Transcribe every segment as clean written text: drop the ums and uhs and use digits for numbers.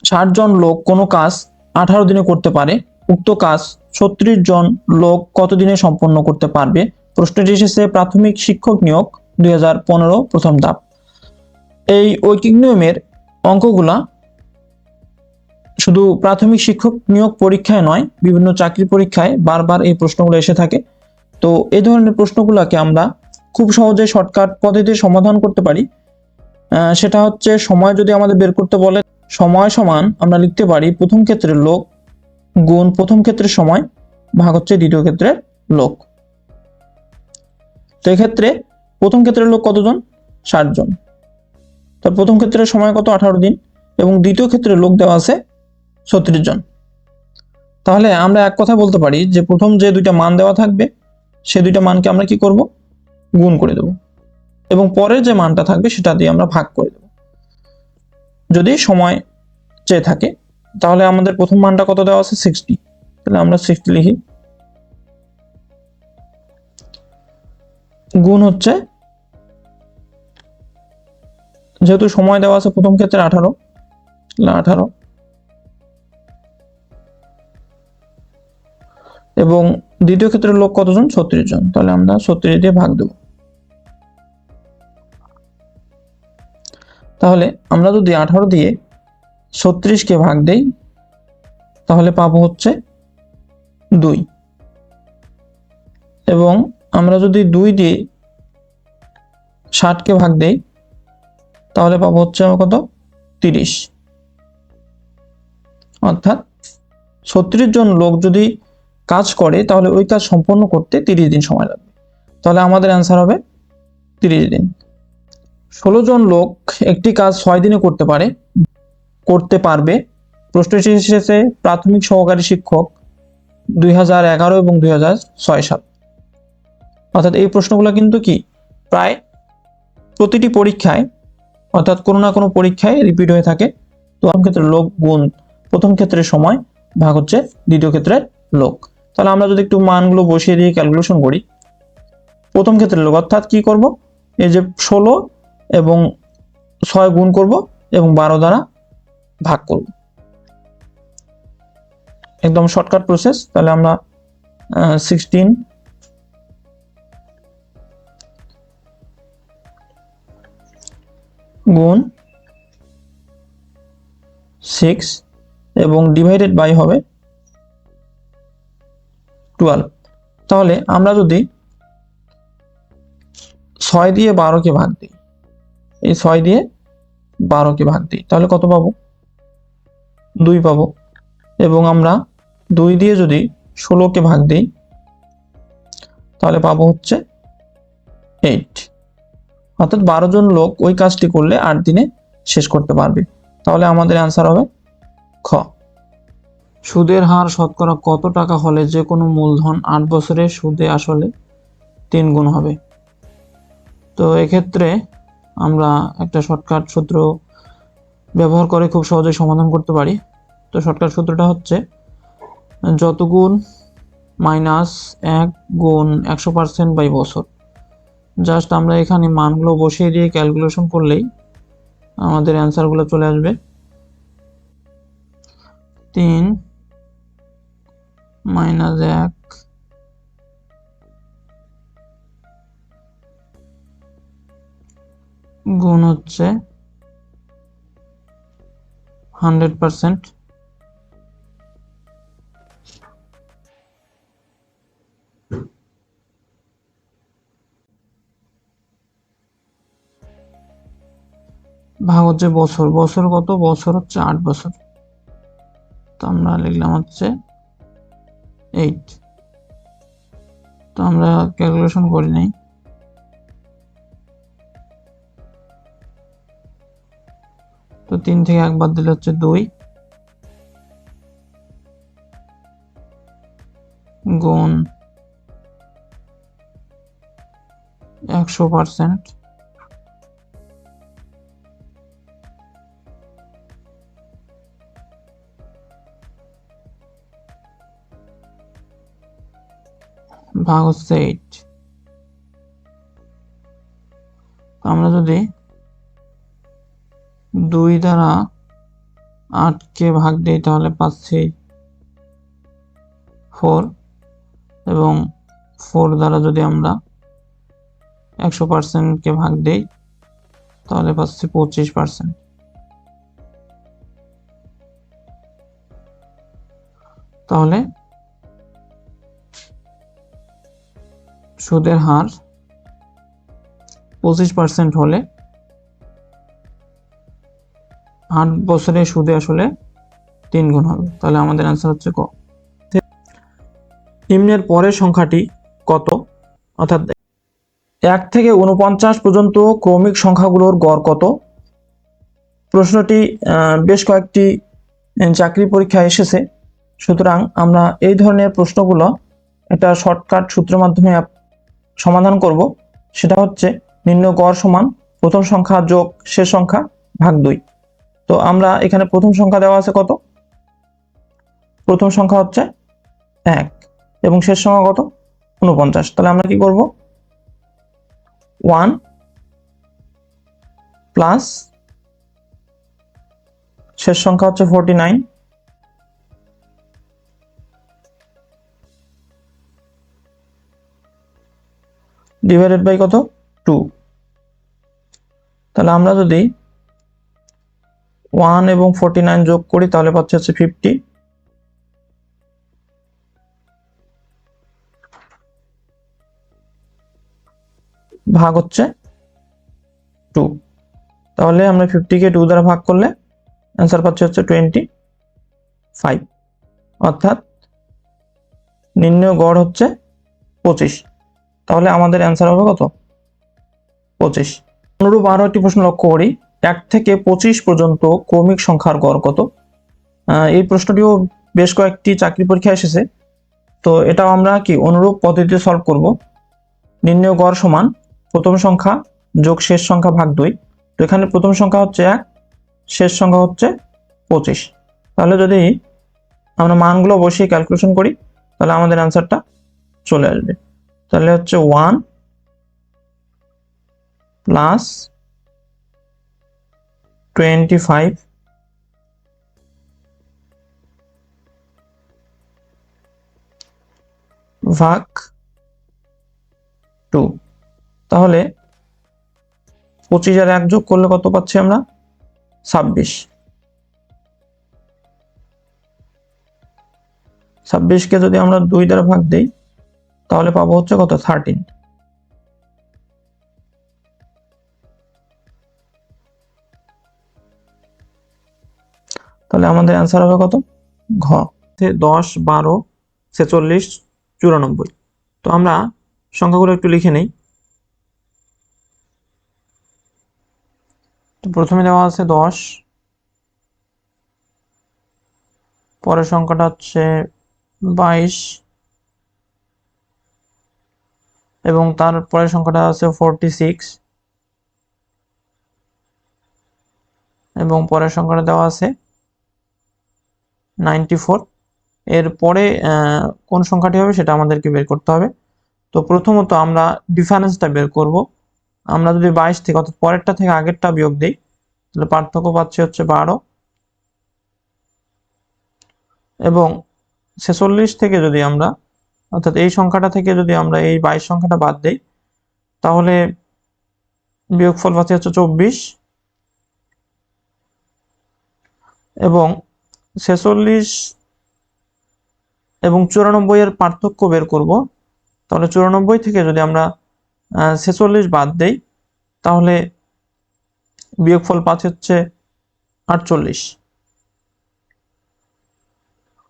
60 জন লোক কোনো কাজ 18 দিনে করতে পারে, উক্ত কাজ 36 জন লোক কত দিনে সম্পন্ন করতে পারবে? প্রশ্নটি এসেছে প্রাথমিক শিক্ষক নিয়োগ 2015 প্রথম ধাপ। এই ঐকিক নিয়মের অঙ্কগুলা শুধু প্রাথমিক শিক্ষক নিয়োগ পরীক্ষায় নয়, বিভিন্ন চাকরি পরীক্ষায় বারবার এই প্রশ্নগুলো এসে থাকে। তো এই ধরনের প্রশ্নগুলোকে আমরা খুব সহজে শর্টকাট পদ্ধতিতে সমাধান করতে পারি। সেটা হচ্ছে সময় যদি আমাদের বের করতে বলে, সময় সমান আমরা লিখতে পারি প্রথম ক্ষেত্রের লোক গুণ প্রথম ক্ষেত্রের সময় ভাগ হচ্ছে দ্বিতীয় ক্ষেত্রের লোক। তো এক্ষেত্রে প্রথম ক্ষেত্রের লোক কতজন? 60 জন। তো প্রথম ক্ষেত্রের সময় কত? 18 দিন। এবং দ্বিতীয় ক্ষেত্রের লোক দেওয়া আছে 36 জন। তাহলে আমরা এক কথা বলতে পারি যে প্রথম যে দুইটা মান দেওয়া থাকবে সে দুইটা মানকে আমরা কি করব? গুণ করে দেব, এবং পরের যে মানটা থাকবে সেটা দিয়ে আমরা ভাগ করে দেব যদি সময় চেয়ে থাকে। তাহলে আমাদের প্রথম মানটা কত দেওয়া আছে? 60। তাহলে আমরা 60 লিখি, গুণ হচ্ছে, যেহেতু সময় দেওয়া আছে প্রথম ক্ষেত্রে 18, 18 এবং দ্বিতীয় ক্ষেত্রের লোক কতজন? 36 জন। তাহলে আমরা 36 দিয়ে ভাগ দেব। তাহলে আমরা যদি 18 দিয়ে 36 কে ভাগ দেই তাহলে পাবো হচ্ছে 2, এবং আমরা যদি 2 দিয়ে 60 কে ভাগ দেই তাহলে পাবো হচ্ছে কত? 30। অর্থাৎ 36 জন লোক যদি কাজ করে তাহলে ওই কাজ সম্পন্ন করতে 30 দিন সময় লাগবে। তাহলে আমাদের অ্যান্সার হবে 30 দিন। 16 জন লোক একটি কাজ 6 দিনে করতে পারবে। প্রশ্নটি এসেছে প্রাথমিক সহকারী শিক্ষক 2011 এবং 2006 সাল। অর্থাৎ এই প্রশ্নগুলো কিন্তু কি প্রায় প্রতিটি পরীক্ষায়, অর্থাৎ কোনো না কোনো পরীক্ষায় রিপিট হয়ে থাকে। তো প্রথম ক্ষেত্রের লোক গুণ প্রথম ক্ষেত্রের সময় ভাগ হচ্ছে দ্বিতীয় ক্ষেত্রের লোক। তাহলে আমরা যদি একটু মানগুলো বসিয়ে দিয়ে ক্যালকুলেশন করি, প্রথম ক্ষেত্রের লোক অর্থাৎ কি করব? এই যে 16 এবং 6 গুণ করব এবং 12 দ্বারা ভাগ করব। একদম শর্টকাট প্রসেস। তাহলে আমরা 16 গুণ 6 এবং ডিভাইডেড বাই হবে 12। তাহলে আমরা যদি 6 দিয়ে 12 কে ভাগ দিই, এই 6 দিয়ে 12 কে ভাগ দিই তাহলে কত পাবো? 2 পাবো। এবং আমরা 2 দিয়ে যদি 16 কে ভাগ দিই তাহলে পাবো হচ্ছে 8। অর্থাৎ 12 জন লোক ওই কাজটি করলে 8 দিনে শেষ করতে পারবে। তাহলে আমাদের অ্যান্সার হবে খ। সুদের হার শতকরা কত টাকা হলে যে কোনো মূলধন 8 বছরে সুদে আসলে 3 গুণ হবে? তো এক্ষেত্রে আমরা একটা শর্টকাট সূত্র ব্যবহার করে খুব সহজে সমাধান করতে পারি। তো শর্টকাট সূত্রটা হচ্ছে যত গুণ মাইনাস 1 গুণ 100% বাই বছর। জাস্ট আমরা এখানে মানগুলো বসিয়ে দিয়ে ক্যালকুলেশন করলেই আমাদের অ্যান্সারগুলো চলে আসবে। 3 মাইনাস 1 গুণ হচ্ছে 100%, ভাগ হচ্ছে বছর। বছর কত? বছর হচ্ছে 8 বছর। তো আমরা লিখলাম হচ্ছে 8। তো আমরা ক্যালকুলেশন করি নাই। তো 3 থেকে 1 বাদ দিলে হচ্ছে 2 গুণ 100% ভাগ হচ্ছে 8। আমরা যদি 2 দ্বারা 8কে ভাগ দিই তাহলে পাচ্ছি 4, এবং 4 দ্বারা যদি আমরা 100%কে ভাগ দিই তাহলে পাচ্ছি 25%। তাহলে সুদের হার 25% হলে 8 বছরে সুদে আসলে 3 গুণ হবে। তাহলে আমাদের অ্যান্সার হচ্ছে ক। নিম্নের পরের সংখ্যাটি কত? অর্থাৎ 1 থেকে 49 পর্যন্ত ক্রমিক সংখ্যাগুলোর গড় কত? প্রশ্নটি বেশ কয়েকটি চাকরি পরীক্ষায় এসেছে, সুতরাং আমরা এই ধরনের প্রশ্নগুলো একটা শর্টকাট সূত্রের মাধ্যমে সমাধান করব। সেটা হচ্ছে নির্ণয় গড় সমান প্রথম সংখ্যা যোগ শেষ সংখ্যা ভাগ 2। তো আমরা এখানে প্রথম সংখ্যা দেওয়া আছে কত? প্রথম সংখ্যা হচ্ছে 1 এবং শেষ সংখ্যা কত? 49। তাহলে আমরা কি করব? 1 প্লাস শেষ সংখ্যা হচ্ছে 49 ডিভাইডেড বাই কত? 2। তাহলে আমরা যদি 1 এবং 49 যোগ করি তাহলে পাচ্ছি হচ্ছে 50, ভাগ হচ্ছে 2। তাহলে আমরা 50কে 2 দ্বারা ভাগ করলে অ্যান্সার পাচ্ছি হচ্ছে 25। অর্থাৎ নির্ণয় গড় হচ্ছে 25। তাহলে আমাদের অ্যান্সার হবে কত? 25। অনুরূপ আরো একটি প্রশ্ন লক্ষ্য করি, 1 থেকে 25 পর্যন্ত ক্রমিক সংখ্যার গড় কত? এই প্রশ্নটিও বেশ কয়েকটি চাকরি পরীক্ষা এসেছে, তো এটাও আমরা কি অনুরূপ পদ্ধতিতে সলভ করব। নির্ণয় গড় সমান প্রথম সংখ্যা যোগ শেষ সংখ্যা ভাগ 2। তো এখানে প্রথম সংখ্যা হচ্ছে 1, শেষ সংখ্যা হচ্ছে 25। তাহলে যদি আমরা মানগুলো বসিয়ে ক্যালকুলেশন করি তাহলে আমাদের অ্যান্সারটা চলে আসবে। তাহলে হচ্ছে 1 প্লাস 25 ভাগ 2। তাহলে 25 আর 1 যোগ করলে কত পাচ্ছি আমরা? 26। 26কে যদি আমরা 2 দ্বারা ভাগ দিই তাহলে পাবো হচ্ছে কত? 13। তাহলে আমাদের অ্যান্সার হবে কত? ঘ। 10, 12, 46, 94। তো আমরা সংখ্যাগুলো একটু লিখে নেই। তো প্রথমে দেওয়া আছে 10, পরের সংখ্যাটা হচ্ছে 22, এবং তার পরের সংখ্যাটা আছে 46, এবং পরের সংখ্যাটা দেওয়া আছে 94। এরপরে কোন সংখ্যাটি হবে সেটা আমাদেরকে বের করতে হবে। তো প্রথমত আমরা ডিফারেন্সটা বের করব। আমরা যদি 22 থেকে অর্থাৎ পরেরটা থেকে আগেরটা বিয়োগ দিই তাহলে পার্থক্য পাচ্ছি হচ্ছে 12, এবং 46 থেকে যদি আমরা অর্থাৎ এই সংখ্যাটা থেকে যদি আমরা এই 22 সংখ্যাটা বাদ দিই তাহলে বিয়োগফল পাচ্ছি হচ্ছে 24, এবং 46 এবং 94 এর পার্থক্য বের করব। তাহলে 94 থেকে যদি আমরা 46 বাদ দেই তাহলে বিয়োগফল পাচ্ছি হচ্ছে 48।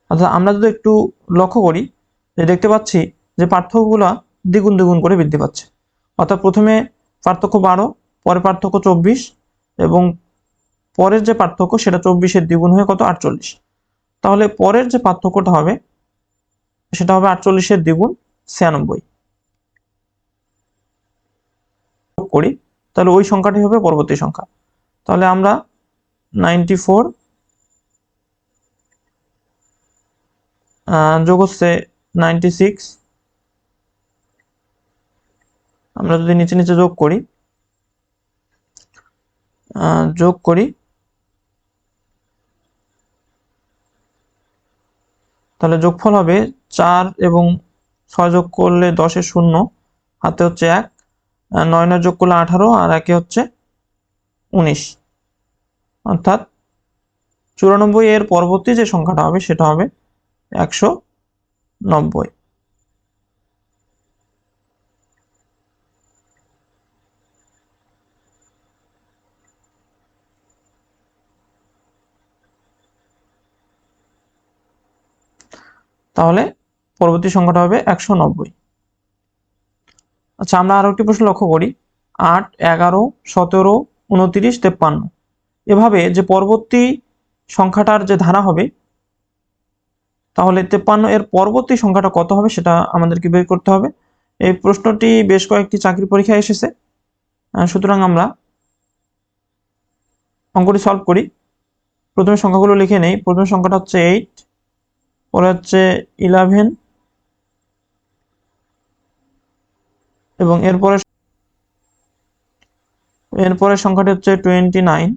অর্থাৎ আমরা যদি একটু লক্ষ্য করি যে দেখতে পাচ্ছি যে পার্থক্যগুলো দ্বিগুণ দ্বিগুণ করে বৃদ্ধি পাচ্ছে। অর্থাৎ প্রথমে পার্থক্য 12, পরে পার্থক্য 24, এবং পরের যে পার্থক্য সেটা 24-এর দ্বিগুণ হয়ে কত? 48। তাহলে পরের যে পার্থক্যটা হবে সেটা হবে 48-এর দ্বিগুণ 96 করি, তাহলে ওই সংখ্যাটি হবে পরবর্তী সংখ্যা। তাহলে আমরা 94 যোগ হচ্ছে 96, আমরা যদি নিচে নিচে যোগ করি তাহলে যোগফল হবে 4 এবং 6 যোগ করলে 10 শূন্য, হাতে হচ্ছে 1, 9 যোগ করলে 18 আর 1 হচ্ছে 19, অর্থাৎ 94 এর পরবর্তী যে সংখ্যাটা হবে সেটা হবে 190। তাহলে পরবর্তী সংখ্যাটা হবে 190। আচ্ছা, আমরা আরো একটি প্রশ্ন লক্ষ্য করি। 8, 11, 17, 29, 53, এভাবে যে পরবর্তী সংখ্যাটার যে ধারা হবে, তাহলে 53 এর পরবর্তী সংখ্যাটা কত হবে সেটা আমাদেরকে বের করতে হবে। এই প্রশ্নটি বেশ কয়েকটি চাকরি পরীক্ষায় এসেছে, সুতরাং আমরা অঙ্কটি সলভ করি। প্রথমে সংখ্যাগুলো লিখে নেই। প্রথম সংখ্যাটা হচ্ছে 8, পরে হচ্ছে 11, এবং এরপরে সংখ্যাটি হচ্ছে 29,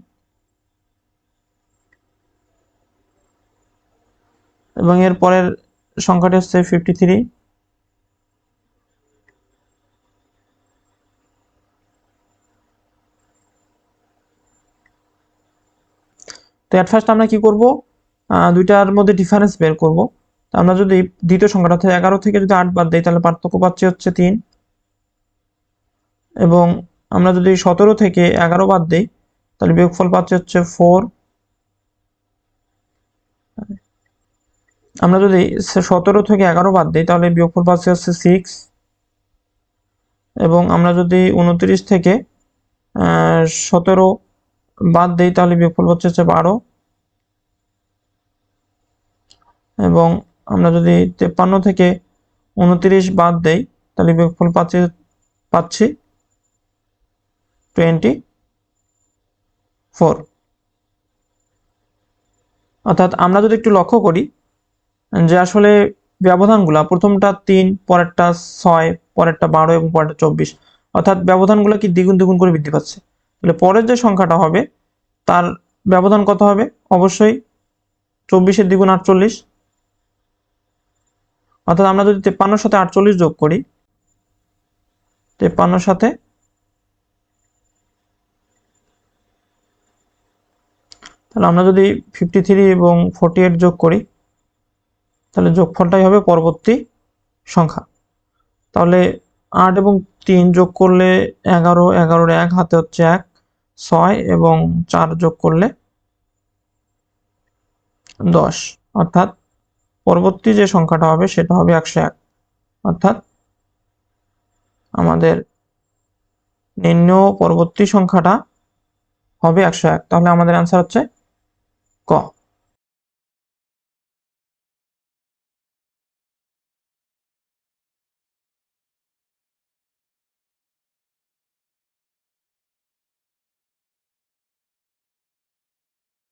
এবং এর পরের সংখ্যাটি হচ্ছে 53, তো এট ফার্স্ট আমরা কি করব, দুইটার মধ্যে ডিফারেন্স বের করব। আমরা যদি দ্বিতীয় সংখ্যাটা অর্থাৎ 11 থেকে যদি 8 বাদ দেই তাহলে পার্থক্য পাচ্ছি হচ্ছে 3, এবং আমরা যদি 17 থেকে 11 বাদ দেই তাহলে বিয়োগফল পাচ্ছি হচ্ছে 4। আমরা যদি 17 থেকে 11 বাদ দিই তাহলে বিয়োগফল পাচ্ছি হচ্ছে 6, এবং আমরা যদি 29 থেকে 17 বাদ দিই তাহলে বিয়োগফল পাচ্ছি হচ্ছে 12, এবং আমরা যদি 53 থেকে 29 বাদ দেই তাহলে বিয়োগফল পাচ্ছি 24। অর্থাৎ আমরা যদি একটু লক্ষ্য করি যে আসলে ব্যবধানগুলা, প্রথমটা 3, পরেরটা 6, পরেরটা 12 এবং পরেরটা 24, অর্থাৎ ব্যবধানগুলো কি দ্বিগুণ দ্বিগুণ করে বৃদ্ধি পাচ্ছে। তাহলে পরের যে সংখ্যাটা হবে তার ব্যবধান কত হবে? অবশ্যই 24 দ্বিগুণ 48। অর্থাৎ আমরা যদি 53 সাথে 48 যোগ করি, 53 সাথে তাহলে আমরা যদি 53 এবং 48 যোগ করি তাহলে যোগফলটাই হবে পরবর্তী সংখ্যা। তাহলে 8 এবং 3 যোগ করলে 11, 11 1 হাতে হচ্ছে 1, 6 এবং 4 যোগ করলে 10, অর্থাৎ পরবর্তী যে সংখ্যাটা হবে সেটা হবে 101। অর্থাৎ আমাদের নির্ণেয় পরবর্তী সংখ্যাটা হবে 101। তাহলে আমাদের অ্যান্সার হচ্ছে ক।